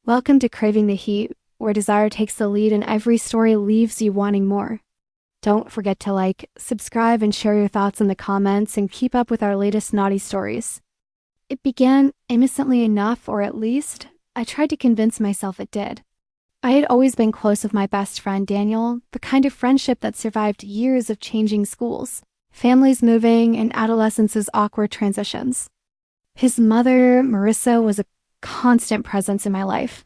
Welcome to Craving the Heat, where desire takes the lead and every story leaves you wanting more. Don't forget to like, subscribe, and share your thoughts in the comments and keep up with our latest naughty stories. It began innocently enough, or at least, I tried to convince myself it did. I had always been close with my best friend Daniel, the kind of friendship that survived years of changing schools, families moving, and adolescence's awkward transitions. His mother, Marissa, was a constant presence in my life.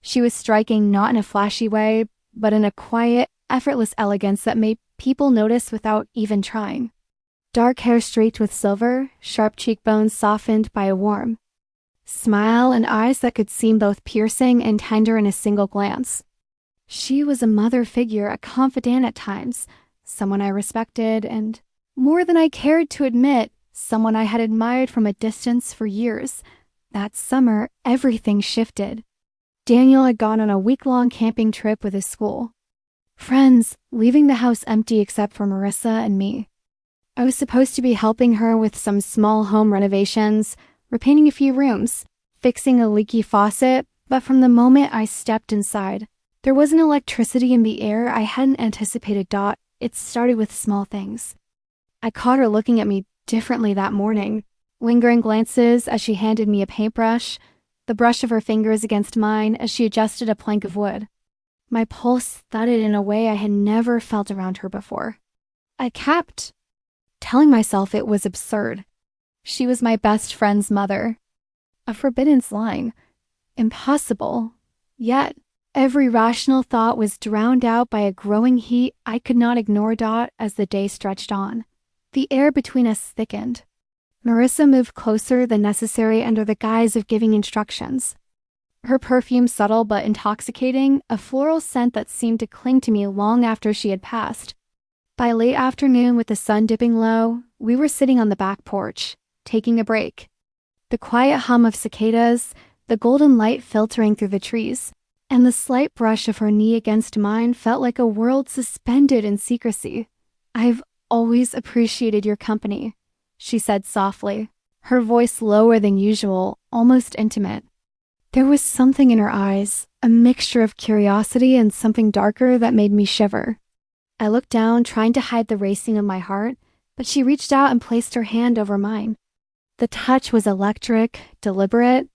She was striking not in a flashy way, but in a quiet, effortless elegance that made people notice without even trying. Dark hair streaked with silver, sharp cheekbones softened by a warm smile, and eyes that could seem both piercing and tender in a single glance. She was a mother figure, a confidant at times, someone I respected, and, more than I cared to admit, someone I had admired from a distance for years. That summer, everything shifted. Daniel had gone on a week-long camping trip with his school friends, leaving the house empty except for Marissa and me. I was supposed to be helping her with some small home renovations, repainting a few rooms, fixing a leaky faucet, but from the moment I stepped inside, there was an electricity in the air I hadn't anticipated. It started with small things. I caught her looking at me differently that morning, lingering glances as she handed me a paintbrush, the brush of her fingers against mine as she adjusted a plank of wood. My pulse thudded in a way I had never felt around her before. I kept telling myself it was absurd. She was my best friend's mother. A forbidden line. Impossible. Yet, every rational thought was drowned out by a growing heat I could not ignore. As the day stretched on, the air between us thickened. Marissa moved closer than necessary under the guise of giving instructions. Her perfume subtle but intoxicating, a floral scent that seemed to cling to me long after she had passed. By late afternoon, with the sun dipping low, we were sitting on the back porch, taking a break. The quiet hum of cicadas, the golden light filtering through the trees, and the slight brush of her knee against mine felt like a world suspended in secrecy. "I've always appreciated your company," she said softly, her voice lower than usual, almost intimate. There was something in her eyes, a mixture of curiosity and something darker that made me shiver. I looked down, trying to hide the racing of my heart, but she reached out and placed her hand over mine. The touch was electric, deliberate,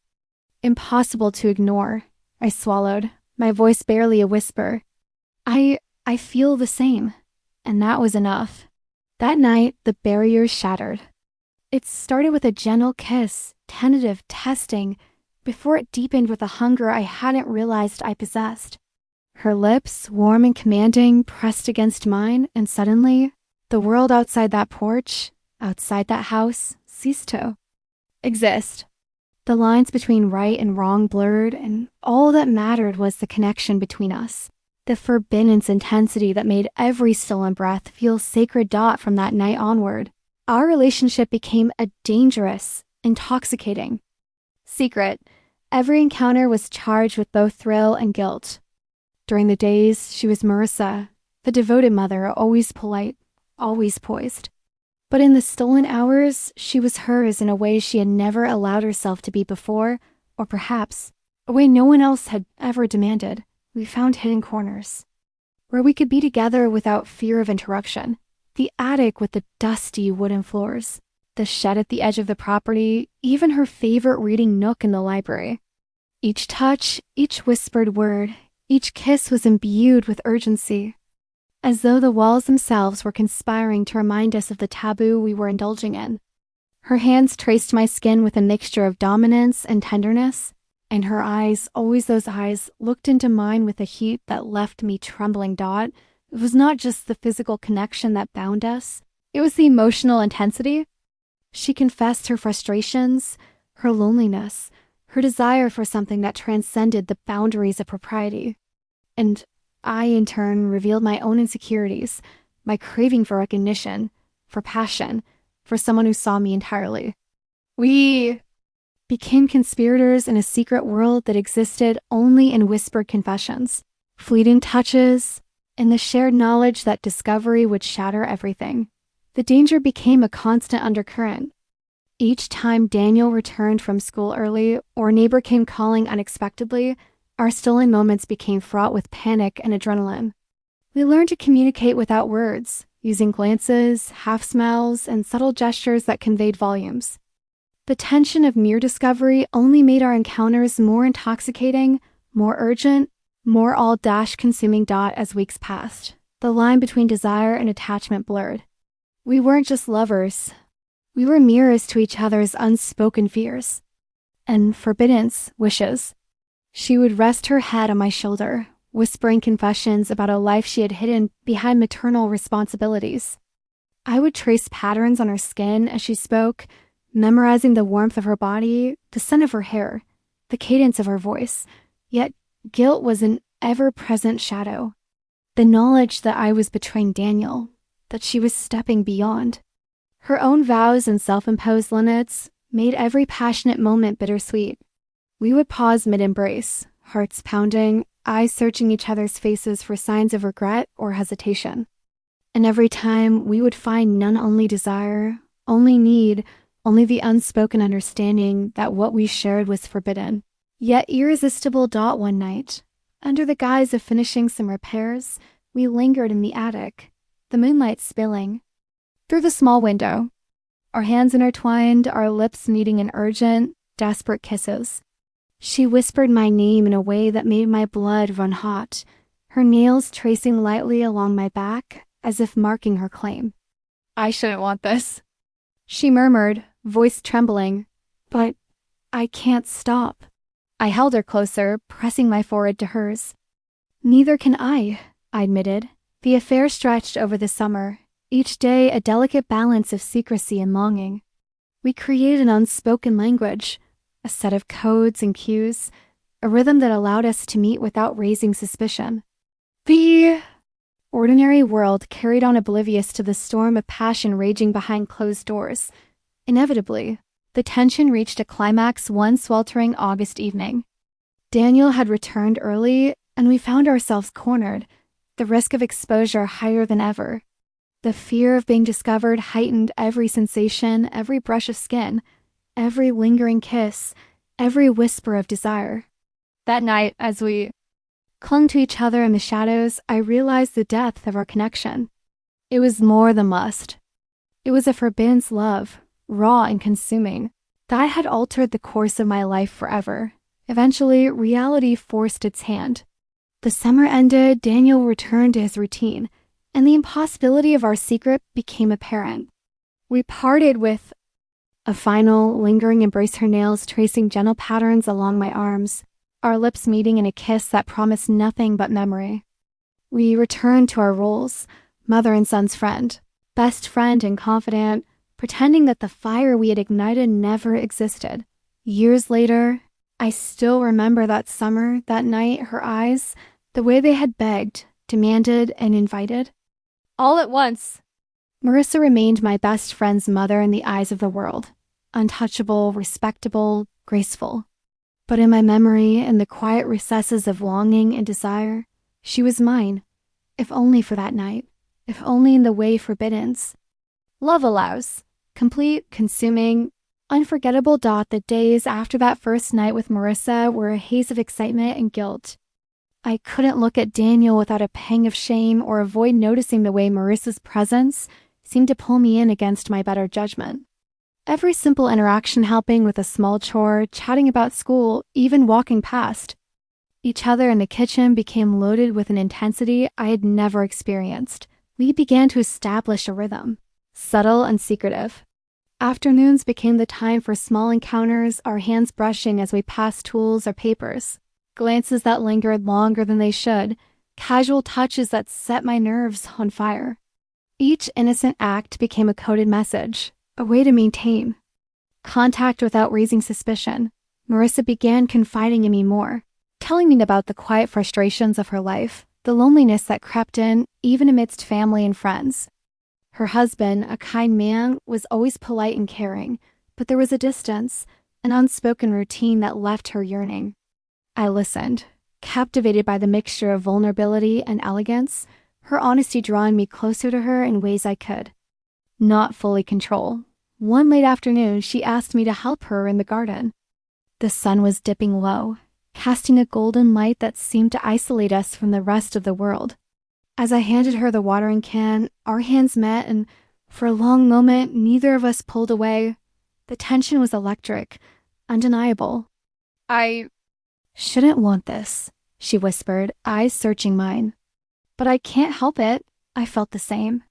impossible to ignore. I swallowed, my voice barely a whisper. I feel the same. And that was enough. That night, the barriers shattered. It started with a gentle kiss, tentative, testing, before it deepened with a hunger I hadn't realized I possessed. Her lips, warm and commanding, pressed against mine, and suddenly, the world outside that porch, outside that house, ceased to exist. The lines between right and wrong blurred, and all that mattered was the connection between us. The forbidden intensity that made every stolen breath feel sacred. From that night onward, our relationship became a dangerous, intoxicating secret. Every encounter was charged with both thrill and guilt. During the days, she was Marissa, the devoted mother, always polite, always poised. But in the stolen hours, she was hers in a way she had never allowed herself to be before, or perhaps a way no one else had ever demanded. We found hidden corners where we could be together without fear of interruption. The attic with the dusty wooden floors, the shed at the edge of the property, even her favorite reading nook in the library. Each touch, each whispered word, each kiss was imbued with urgency, as though the walls themselves were conspiring to remind us of the taboo we were indulging in. Her hands traced my skin with a mixture of dominance and tenderness, and her eyes, always those eyes, looked into mine with a heat that left me trembling. It was not just the physical connection that bound us, it was the emotional intensity. She confessed her frustrations, her loneliness, her desire for something that transcended the boundaries of propriety. And I, in turn, revealed my own insecurities, my craving for recognition, for passion, for someone who saw me entirely. We became conspirators in a secret world that existed only in whispered confessions, fleeting touches, and the shared knowledge that discovery would shatter everything. The danger became a constant undercurrent. Each time Daniel returned from school early or a neighbor came calling unexpectedly, Our stolen moments became fraught with panic and adrenaline. We learned to communicate without words, using glances, half-smiles, and subtle gestures that conveyed volumes. The tension of mere discovery only made our encounters more intoxicating, more urgent, more all-consuming as weeks passed. The line between desire and attachment blurred. We weren't just lovers. We were mirrors to each other's unspoken fears and forbidden wishes. She would rest her head on my shoulder, whispering confessions about a life she had hidden behind maternal responsibilities. I would trace patterns on her skin as she spoke, memorizing the warmth of her body, the scent of her hair, the cadence of her voice. Yet guilt was an ever-present shadow. The knowledge that I was betraying Daniel, that she was stepping beyond. Her own vows and self-imposed limits made every passionate moment bittersweet. We would pause mid-embrace, hearts pounding, eyes searching each other's faces for signs of regret or hesitation. And every time we would find none, only desire, only need, only the unspoken understanding that what we shared was forbidden. Yet irresistible. One night, under the guise of finishing some repairs, we lingered in the attic, the moonlight spilling through the small window, our hands intertwined, our lips meeting in urgent, desperate kisses. She whispered my name in a way that made my blood run hot, her nails tracing lightly along my back as if marking her claim. "I shouldn't want this," she murmured, voice trembling. "But I can't stop." I held her closer, pressing my forehead to hers. "Neither can I admitted. The affair stretched over the summer, each day a delicate balance of secrecy and longing. We created an unspoken language, a set of codes and cues, a rhythm that allowed us to meet without raising suspicion. The ordinary world carried on oblivious to the storm of passion raging behind closed doors. Inevitably, the tension reached a climax one sweltering August evening. Daniel had returned early, and we found ourselves cornered, the risk of exposure higher than ever. The fear of being discovered heightened every sensation, every brush of skin, every lingering kiss, every whisper of desire. That night, as we clung to each other in the shadows, I realized the depth of our connection. It was more than lust. It was a forbidden love, raw and consuming, that had altered the course of my life forever. Eventually, reality forced its hand. The summer ended, Daniel returned to his routine, and the impossibility of our secret became apparent. We parted with a final, lingering embrace, her nails tracing gentle patterns along my arms, our lips meeting in a kiss that promised nothing but memory. We returned to our roles, mother and son's friend, best friend and confidant, pretending that the fire we had ignited never existed. Years later, I still remember that summer, that night, her eyes, the way they had begged, demanded, and invited. All at once, Marissa remained my best friend's mother in the eyes of the world, untouchable, respectable, graceful. But in my memory, in the quiet recesses of longing and desire, she was mine, if only for that night, if only in the way forbiddens. Love allows, complete, consuming, unforgettable. The days after that first night with Marissa were a haze of excitement and guilt. I couldn't look at Daniel without a pang of shame or avoid noticing the way Marissa's presence seemed to pull me in against my better judgment. Every simple interaction, helping with a small chore, chatting about school, even walking past each other in the kitchen, became loaded with an intensity I had never experienced. We began to establish a rhythm, subtle and secretive. Afternoons became the time for small encounters, our hands brushing as we passed tools or papers, glances that lingered longer than they should, casual touches that set my nerves on fire. Each innocent act became a coded message, a way to maintain contact without raising suspicion. Marissa began confiding in me more, telling me about the quiet frustrations of her life, the loneliness that crept in even amidst family and friends. Her husband, a kind man, was always polite and caring, but there was a distance, an unspoken routine that left her yearning. I listened, captivated by the mixture of vulnerability and elegance, her honesty drawing me closer to her in ways I could not fully control. One late afternoon, she asked me to help her in the garden. The sun was dipping low, casting a golden light that seemed to isolate us from the rest of the world. As I handed her the watering can, our hands met, and for a long moment, neither of us pulled away. The tension was electric, undeniable. "I shouldn't want this," she whispered, eyes searching mine. "But I can't help it." I felt the same.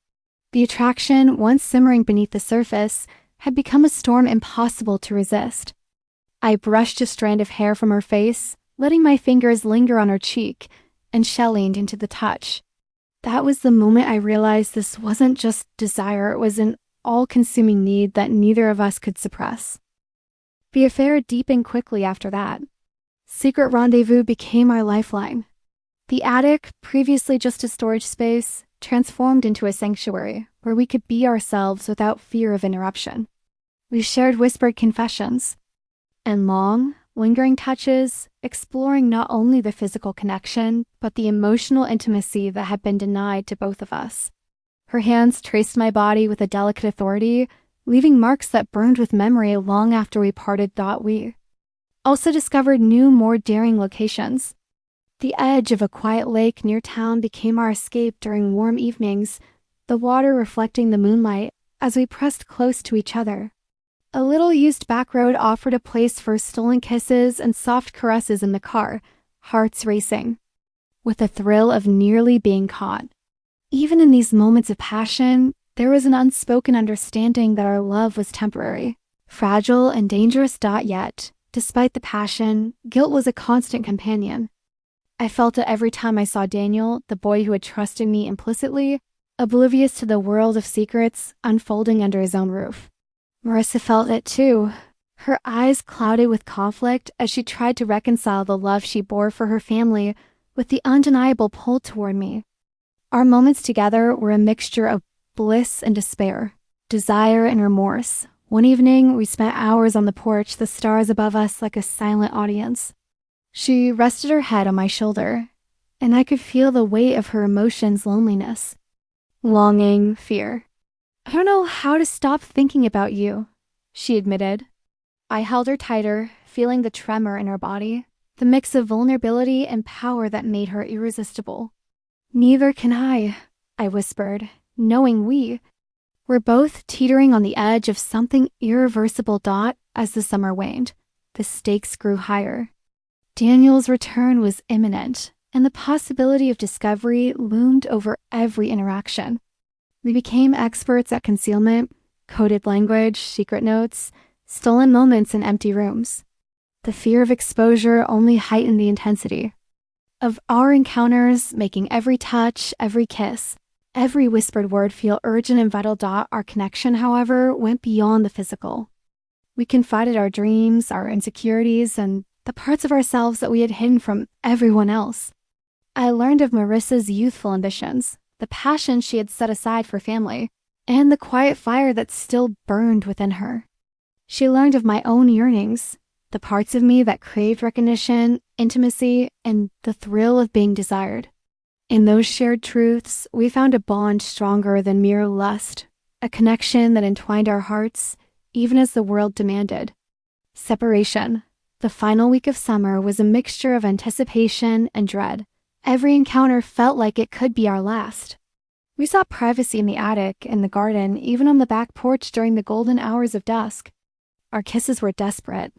The attraction, once simmering beneath the surface, had become a storm impossible to resist. I brushed a strand of hair from her face, letting my fingers linger on her cheek, and Shell leaned into the touch. That was the moment I realized this wasn't just desire, it was an all-consuming need that neither of us could suppress. The affair deepened quickly after that. Secret rendezvous became our lifeline. The attic, previously just a storage space, transformed into a sanctuary where we could be ourselves without fear of interruption. We shared whispered confessions and long, lingering touches, exploring not only the physical connection, but the emotional intimacy that had been denied to both of us. Her hands traced my body with a delicate authority, leaving marks that burned with memory long after we parted. We also discovered new, more daring locations. The edge of a quiet lake near town became our escape during warm evenings, the water reflecting the moonlight as we pressed close to each other. A little used back road offered a place for stolen kisses and soft caresses in the car, hearts racing, with the thrill of nearly being caught. Even in these moments of passion, there was an unspoken understanding that our love was temporary, fragile and dangerous. Yet, despite the passion, guilt was a constant companion. I felt it every time I saw Daniel, the boy who had trusted me implicitly, oblivious to the world of secrets unfolding under his own roof. Marissa felt it too, her eyes clouded with conflict as she tried to reconcile the love she bore for her family with the undeniable pull toward me. Our moments together were a mixture of bliss and despair, desire and remorse. One evening, we spent hours on the porch, the stars above us like a silent audience. She rested her head on my shoulder, and I could feel the weight of her emotions, loneliness, longing, fear. "I don't know how to stop thinking about you," she admitted. I held her tighter, feeling the tremor in her body, the mix of vulnerability and power that made her irresistible. "Neither can I whispered, knowing we were both teetering on the edge of something irreversible. As the summer waned, the stakes grew higher. Daniel's return was imminent, and the possibility of discovery loomed over every interaction. We became experts at concealment, coded language, secret notes, stolen moments in empty rooms. The fear of exposure only heightened the intensity of our encounters, making every touch, every kiss, every whispered word feel urgent and vital. Our connection, however, went beyond the physical. We confided our dreams, our insecurities, and the parts of ourselves that we had hidden from everyone else. I learned of Marissa's youthful ambitions, the passion she had set aside for family, and the quiet fire that still burned within her. She learned of my own yearnings, the parts of me that craved recognition, intimacy, and the thrill of being desired. In those shared truths, we found a bond stronger than mere lust, a connection that entwined our hearts, even as the world demanded. Separation. The final week of summer was a mixture of anticipation and dread. Every encounter felt like it could be our last. We sought privacy in the attic, in the garden, even on the back porch during the golden hours of dusk. Our kisses were desperate,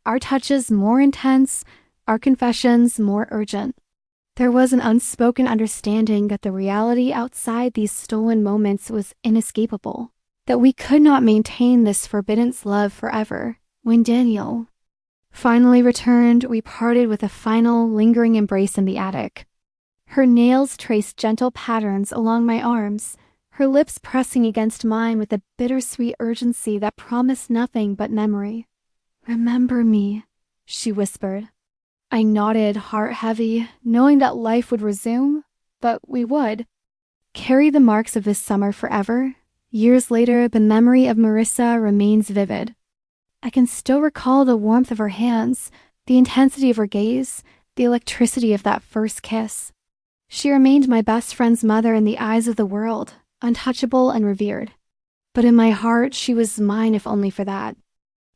our touches more intense, our confessions more urgent. There was an unspoken understanding that the reality outside these stolen moments was inescapable, that we could not maintain this forbidden love forever. When Daniel finally returned, we parted with a final, lingering embrace in the attic. Her nails traced gentle patterns along my arms, her lips pressing against mine with a bittersweet urgency that promised nothing but memory. "Remember me," she whispered. I nodded, heart heavy, knowing that life would resume, but we would. Carry the marks of this summer forever. Years later, the memory of Marissa remains vivid. I can still recall the warmth of her hands, the intensity of her gaze, the electricity of that first kiss. She remained my best friend's mother in the eyes of the world, untouchable and revered. But in my heart, she was mine if only for that.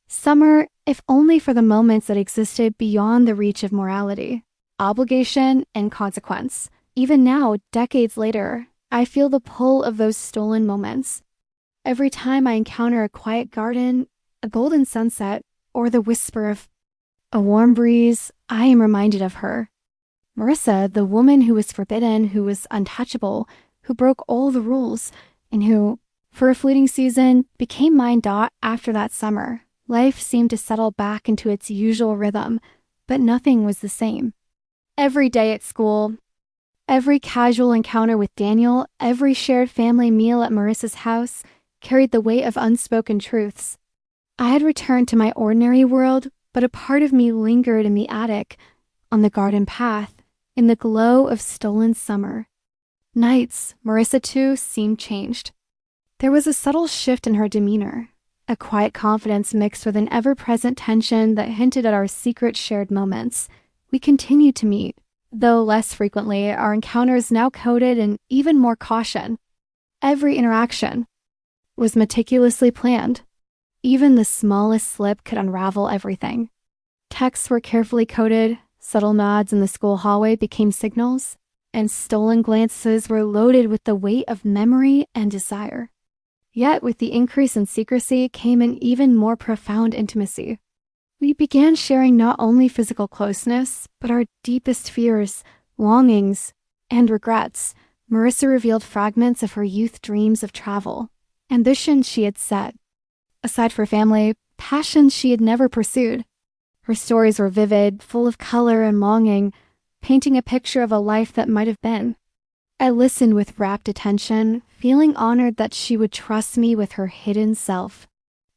Summer, if only for the moments that existed beyond the reach of morality, obligation, and consequence. Even now, decades later, I feel the pull of those stolen moments. Every time I encounter a quiet garden, a golden sunset, or the whisper of a warm breeze, I am reminded of her. Marissa, the woman who was forbidden, who was untouchable, who broke all the rules, and who, for a fleeting season, became mine. After that summer, life seemed to settle back into its usual rhythm, but nothing was the same. Every day at school, every casual encounter with Daniel, every shared family meal at Marissa's house carried the weight of unspoken truths. I had returned to my ordinary world, but a part of me lingered in the attic, on the garden path, in the glow of stolen summer. Nights, Marissa too seemed changed. There was a subtle shift in her demeanor, a quiet confidence mixed with an ever-present tension that hinted at our secret shared moments. We continued to meet, though less frequently, our encounters now coded in even more caution. Every interaction was meticulously planned. Even the smallest slip could unravel everything. Texts were carefully coded, subtle nods in the school hallway became signals, and stolen glances were loaded with the weight of memory and desire. Yet with the increase in secrecy came an even more profound intimacy. We began sharing not only physical closeness, but our deepest fears, longings, and regrets. Marissa revealed fragments of her youth dreams of travel, ambitions she had set. Aside from family, passions she had never pursued. Her stories were vivid, full of color and longing, painting a picture of a life that might have been. I listened with rapt attention, feeling honored that she would trust me with her hidden self.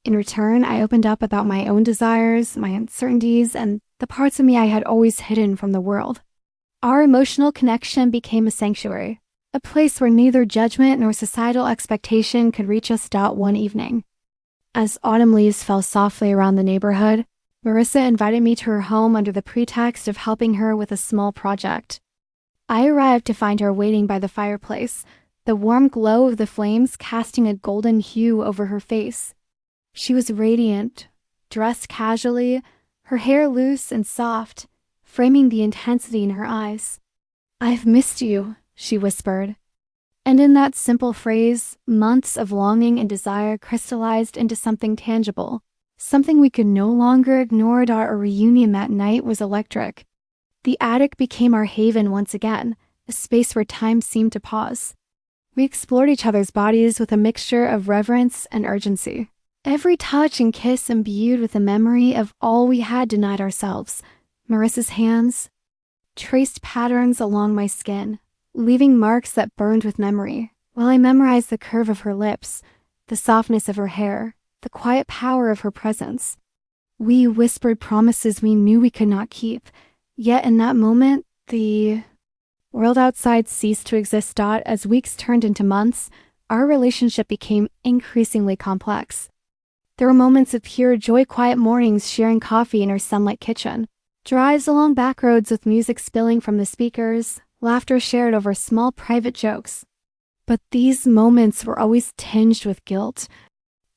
In return, I opened up about my own desires, my uncertainties, and the parts of me I had always hidden from the world. Our emotional connection became a sanctuary, a place where neither judgment nor societal expectation could reach us. One evening, as autumn leaves fell softly around the neighborhood, Marissa invited me to her home under the pretext of helping her with a small project. I arrived to find her waiting by the fireplace, the warm glow of the flames casting a golden hue over her face. She was radiant, dressed casually, her hair loose and soft, framing the intensity in her eyes. "I've missed you," she whispered. And in that simple phrase, months of longing and desire crystallized into something tangible, something we could no longer ignore. Our reunion that night was electric. The attic became our haven once again, a space where time seemed to pause. We explored each other's bodies with a mixture of reverence and urgency. Every touch and kiss imbued with the memory of all we had denied ourselves. Marissa's hands traced patterns along my skin, leaving marks that burned with memory, while I memorized the curve of her lips, the softness of her hair, the quiet power of her presence. We whispered promises we knew we could not keep, yet in that moment, the world outside ceased to exist. As weeks turned into months, our relationship became increasingly complex. There were moments of pure joy, quiet mornings sharing coffee in her sunlit kitchen, drives along back roads with music spilling from the speakers, laughter shared over small private jokes. But these moments were always tinged with guilt,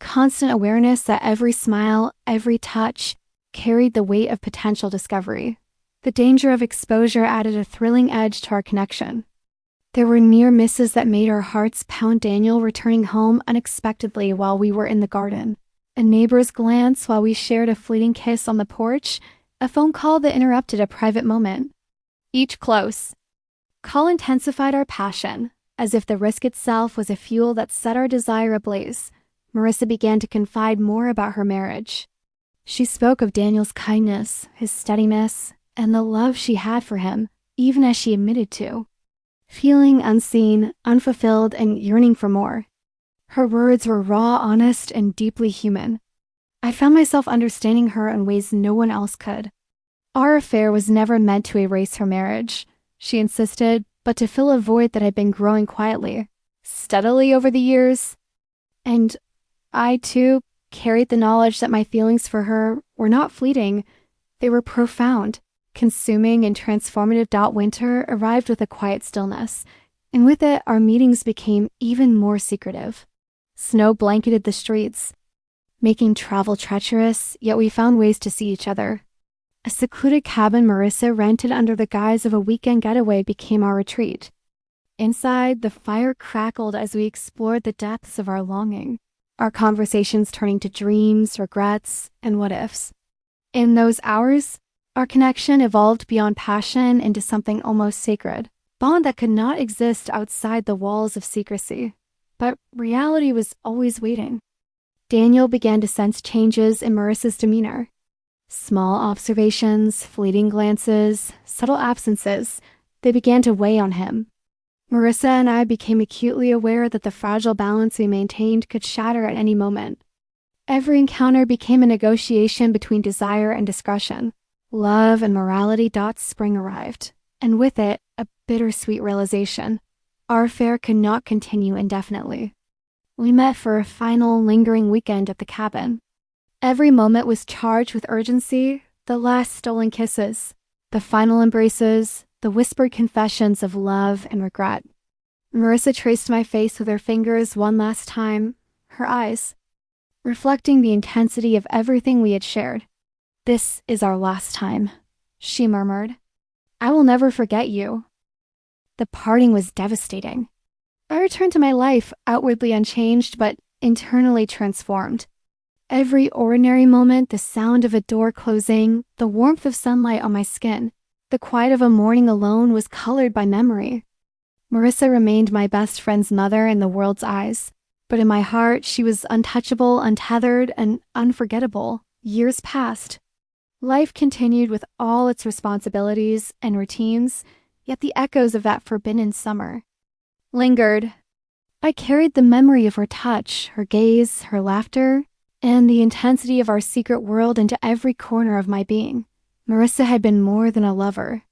constant awareness that every smile, every touch, carried the weight of potential discovery. The danger of exposure added a thrilling edge to our connection. There were near misses that made our hearts pound. Daniel returning home unexpectedly while we were in the garden, a neighbor's glance while we shared a fleeting kiss on the porch, a phone call that interrupted a private moment. Each close call intensified our passion, as if the risk itself was a fuel that set our desire ablaze. Marissa began to confide more about her marriage. She spoke of Daniel's kindness, his steadiness, and the love she had for him, even as she admitted to feeling unseen, unfulfilled, and yearning for more. Her words were raw, honest, and deeply human. I found myself understanding her in ways no one else could. Our affair was never meant to erase her marriage, she insisted, but to fill a void that had been growing quietly, steadily over the years. And I, too, carried the knowledge that my feelings for her were not fleeting. They were profound, consuming, and transformative. Winter arrived with a quiet stillness, and with it, our meetings became even more secretive. Snow blanketed the streets. making travel treacherous, yet we found ways to see each other. A secluded cabin Marissa rented under the guise of a weekend getaway became our retreat. Inside, the fire crackled as we explored the depths of our longing, our conversations turning to dreams, regrets, and what-ifs. In those hours, our connection evolved beyond passion into something almost sacred, bond that could not exist outside the walls of secrecy. But reality was always waiting. Daniel began to sense changes in Marissa's demeanor. Small observations, fleeting glances, subtle absences, they began to weigh on him. Marissa and I became acutely aware that the fragile balance we maintained could shatter at any moment. Every encounter became a negotiation between desire and discretion. Love and morality. Spring arrived, and with it, a bittersweet realization. Our affair could not continue indefinitely. We met for a final, lingering weekend at the cabin. Every moment was charged with urgency, the last stolen kisses, the final embraces, the whispered confessions of love and regret. Marissa traced my face with her fingers one last time, her eyes, reflecting the intensity of everything we had shared. "This is our last time," she murmured. "I will never forget you." The parting was devastating. I returned to my life, outwardly unchanged, but internally transformed. Every ordinary moment, the sound of a door closing, the warmth of sunlight on my skin, the quiet of a morning alone was colored by memory. Marissa remained my best friend's mother in the world's eyes, but in my heart, she was untouchable, untethered, and unforgettable. Years passed. Life continued with all its responsibilities and routines, yet the echoes of that forbidden summer lingered. I carried the memory of her touch, her gaze, her laughter, and the intensity of our secret world into every corner of my being. Marissa had been more than a lover.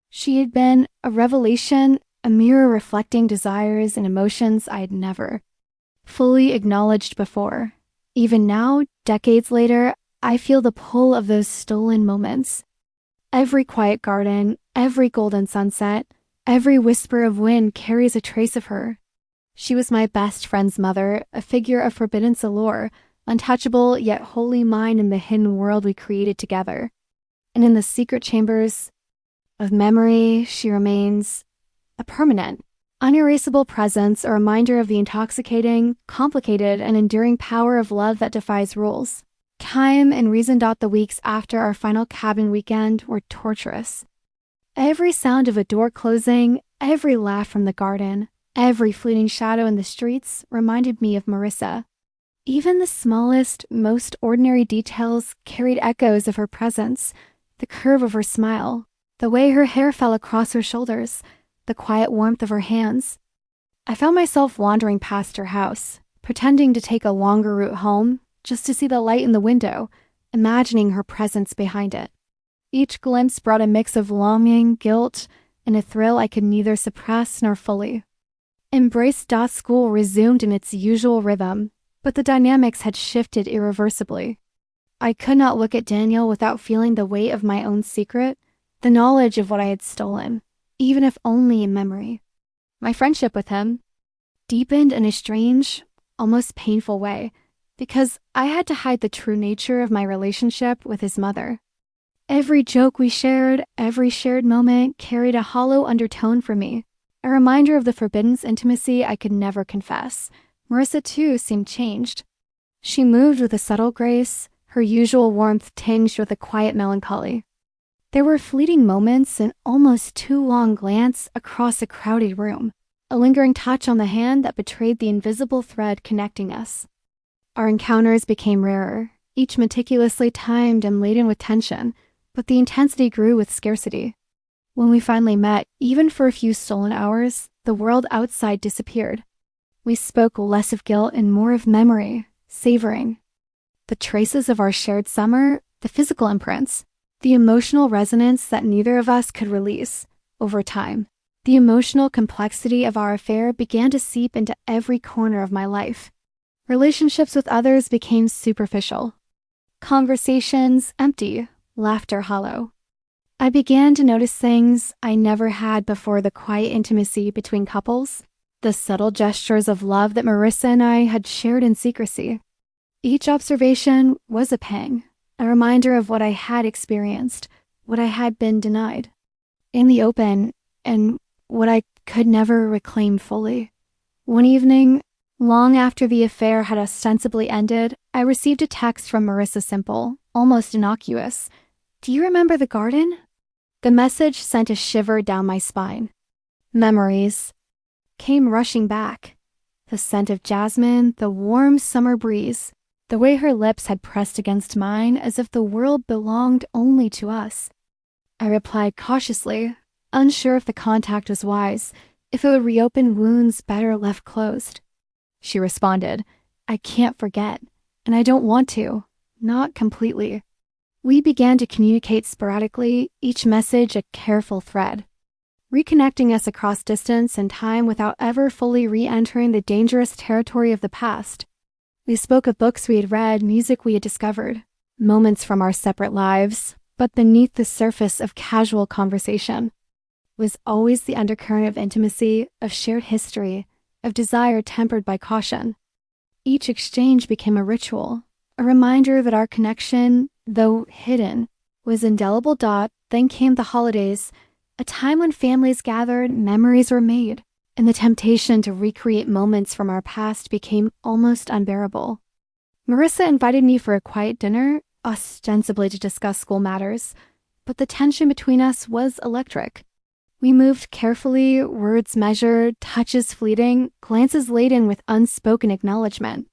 She had been a revelation, a mirror reflecting desires and emotions I had never fully acknowledged before. Even now, decades later, I feel the pull of those stolen moments. Every quiet garden, every golden sunset, every whisper of wind carries a trace of her. She was my best friend's mother, a figure of forbidden allure, untouchable yet wholly mine in the hidden world we created together. And in the secret chambers of memory, she remains a permanent, unerasable presence, a reminder of the intoxicating, complicated, and enduring power of love that defies rules. Time and reason. The weeks after our final cabin weekend were torturous. Every sound of a door closing, every laugh from the garden, every fleeting shadow in the streets reminded me of Marissa. Even the smallest, most ordinary details carried echoes of her presence, the curve of her smile, the way her hair fell across her shoulders, the quiet warmth of her hands. I found myself wandering past her house, pretending to take a longer route home, just to see the light in the window, imagining her presence behind it. Each glimpse brought a mix of longing, guilt, and a thrill I could neither suppress nor fully embrace. School resumed in its usual rhythm, but the dynamics had shifted irreversibly. I could not look at Daniel without feeling the weight of my own secret, the knowledge of what I had stolen, even if only in memory. My friendship with him deepened in a strange, almost painful way, because I had to hide the true nature of my relationship with his mother. Every joke we shared, every shared moment carried a hollow undertone for me, a reminder of the forbidden intimacy I could never confess. Marissa, too, seemed changed. She moved with a subtle grace, her usual warmth tinged with a quiet melancholy. There were fleeting moments, an almost too long glance across a crowded room, a lingering touch on the hand that betrayed the invisible thread connecting us. Our encounters became rarer, each meticulously timed and laden with tension, but the intensity grew with scarcity. When we finally met, even for a few stolen hours, the world outside disappeared. We spoke less of guilt and more of memory, savoring the traces of our shared summer, the physical imprints, the emotional resonance that neither of us could release. Over time, the emotional complexity of our affair began to seep into every corner of my life. Relationships with others became superficial. Conversations empty, laughter hollow. I began to notice things I never had before: the quiet intimacy between couples, the subtle gestures of love that Marissa and I had shared in secrecy. Each observation was a pang, a reminder of what I had experienced, what I had been denied, in the open, and what I could never reclaim fully. One evening, long after the affair had ostensibly ended, I received a text from Marissa Simple, almost innocuous. "Do you remember the garden?" The message sent a shiver down my spine. Memories came rushing back. The scent of jasmine, the warm summer breeze, the way her lips had pressed against mine as if the world belonged only to us. I replied cautiously, unsure if the contact was wise, if it would reopen wounds better left closed. She responded, "I can't forget, and I don't want to, not completely." We began to communicate sporadically, each message a careful thread, reconnecting us across distance and time without ever fully re-entering the dangerous territory of the past. We spoke of books we had read, music we had discovered, moments from our separate lives, but beneath the surface of casual conversation was always the undercurrent of intimacy, of shared history, of desire tempered by caution. Each exchange became a ritual, a reminder that our connection, though hidden, was indelible. Then came the holidays, a time when families gathered, memories were made, and the temptation to recreate moments from our past became almost unbearable. Marissa invited me for a quiet dinner, ostensibly to discuss school matters, but the tension between us was electric. We moved carefully, words measured, touches fleeting, glances laden with unspoken acknowledgement.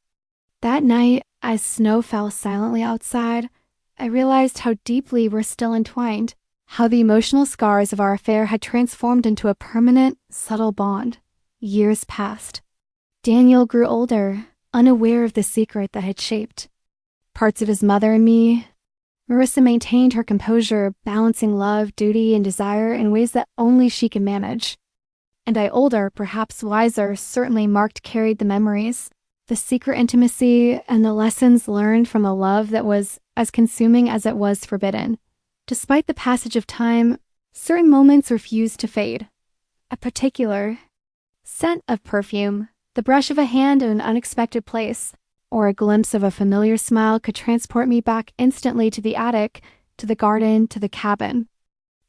That night, as snow fell silently outside, I realized how deeply we're still entwined, how the emotional scars of our affair had transformed into a permanent, subtle bond. Years passed. Daniel grew older, unaware of the secret that had shaped parts of his mother and me. Marissa maintained her composure, balancing love, duty, and desire in ways that only she could manage. And I, older, perhaps wiser, certainly carried the memories, the secret intimacy, and the lessons learned from a love that was as consuming as it was forbidden. Despite the passage of time, certain moments refused to fade. A particular scent of perfume, the brush of a hand in an unexpected place, or a glimpse of a familiar smile could transport me back instantly to the attic, to the garden, to the cabin.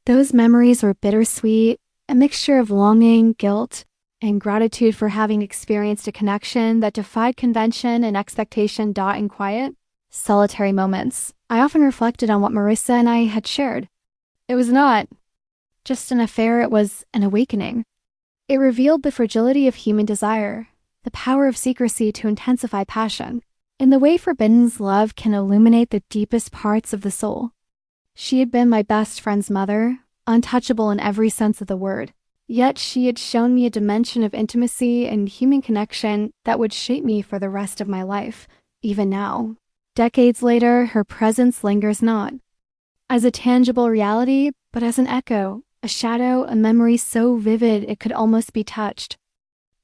Those memories were bittersweet, a mixture of longing, guilt, and gratitude for having experienced a connection that defied convention and expectation. In quiet, solitary moments, I often reflected on what Marissa and I had shared. It was not just an affair, it was an awakening. It revealed the fragility of human desire, the power of secrecy to intensify passion, and the way forbidden love can illuminate the deepest parts of the soul. She had been my best friend's mother, untouchable in every sense of the word, yet she had shown me a dimension of intimacy and human connection that would shape me for the rest of my life. Even now, decades later, her presence lingers not as a tangible reality, but as an echo, a shadow, a memory so vivid it could almost be touched.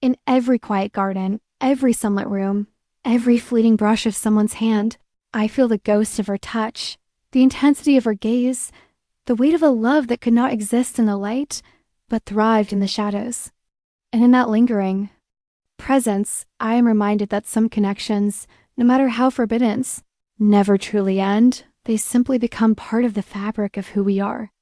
In every quiet garden, every sunlit room, every fleeting brush of someone's hand, I feel the ghost of her touch, the intensity of her gaze, the weight of a love that could not exist in the light, but thrived in the shadows. And in that lingering presence, I am reminded that some connections, no matter how forbidden, never truly end. They simply become part of the fabric of who we are.